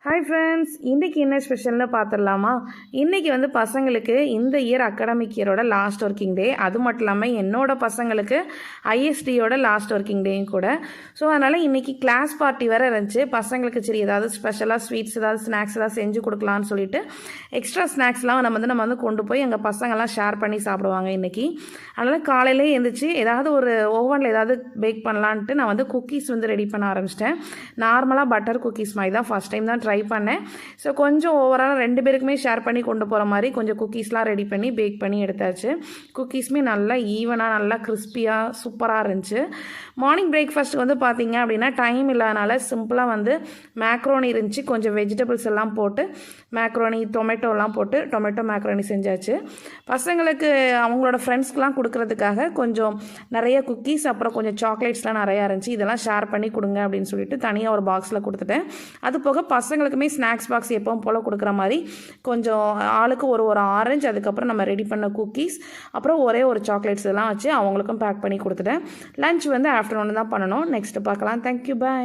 Hi friends, இன்றைக்கி என்ன ஸ்பெஷல்னு பார்த்துடலாமா? இன்றைக்கி வந்து பசங்களுக்கு இந்த இயர் அகாடமிக் இயரோட லாஸ்ட் ஒர்க்கிங் டே. அது மட்டும் இல்லாமல் என்னோடய பசங்களுக்கு ஐஎஸ்டியோட லாஸ்ட் ஒர்க்கிங் டேயும் கூட. ஸோ அதனால் இன்றைக்கி கிளாஸ் பார்ட்டி வேறு இருந்துச்சு. பசங்களுக்கு சரி ஏதாவது ஸ்பெஷலாக ஸ்வீட்ஸ் ஏதாவது ஸ்நாக்ஸ் ஏதாவது செஞ்சு கொடுக்கலான்னு சொல்லிட்டு எக்ஸ்ட்ரா ஸ்நாக்ஸ்லாம் நம்ம வந்து கொண்டு போய் எங்கள் பசங்கள்லாம் ஷேர் பண்ணி சாப்பிடுவாங்க இன்றைக்கி. அதனால் காலையிலே எழுந்திரிச்சு ஏதாவது ஒரு ஓவனில் ஏதாவது பேக் பண்ணலான்ட்டு நான் வந்து குக்கீஸ் வந்து ரெடி பண்ண ஆரம்பிச்சிட்டேன். நார்மலாக பட்டர் குக்கீஸ் மாதிரி தான் ஃபஸ்ட் டைம் தான் ட்ரை பண்ணேன். ஸோ கொஞ்சம் ஓவரால் 2 பேருக்குமே ஷேர் பண்ணி கொண்டு போகிற மாதிரி கொஞ்சம் குக்கீஸ்லாம் ரெடி பண்ணி பேக் பண்ணி எடுத்தாச்சு. குக்கீஸுமே நல்லா ஈவனாக நல்லா கிறிஸ்பியாக சூப்பராக இருந்துச்சு. மார்னிங் பிரேக்ஃபாஸ்ட்டுக்கு வந்து பார்த்திங்க அப்படின்னா டைம் இல்லாதனால சிம்பிளாக வந்து மேக்ரோனி இருந்துச்சு. கொஞ்சம் வெஜிடபிள்ஸ் எல்லாம் போட்டு மேக்ரோனி டொமேட்டோலாம் போட்டு டொமேட்டோ மேக்ரோனி செஞ்சாச்சு. பசங்களுக்கு அவங்களோட ஃப்ரெண்ட்ஸ்க்கெலாம் கொடுக்குறதுக்காக கொஞ்சம் நிறைய குக்கீஸ் அப்புறம் கொஞ்சம் சாக்லேட்ஸ்லாம் நிறையா இருந்துச்சு. இதெல்லாம் ஷேர் பண்ணி கொடுங்க அப்படின்னு சொல்லிட்டு தனியாக ஒரு பாக்ஸில் கொடுத்துட்டேன். அது போக பசங்களுக்குமே ஸ்நாக்ஸ் பாக்ஸ் எப்பவும் போல் கொடுக்குற மாதிரி கொஞ்சம் ஆளுக்கு ஒரு ஆரஞ்சு, அதுக்கப்புறம் நம்ம ரெடி பண்ண குக்கீஸ், அப்புறம் ஒரே ஒரு சாக்லேட்ஸ் எல்லாம் வச்சு அவங்களுக்கும் பேக் பண்ணி கொடுத்துட்டேன். லஞ்ச் வந்து ஆஃப்டர்நூன் தான் பண்ணணும். நெக்ஸ்ட்டு பார்க்கலாம். தேங்க்யூ, பாய்.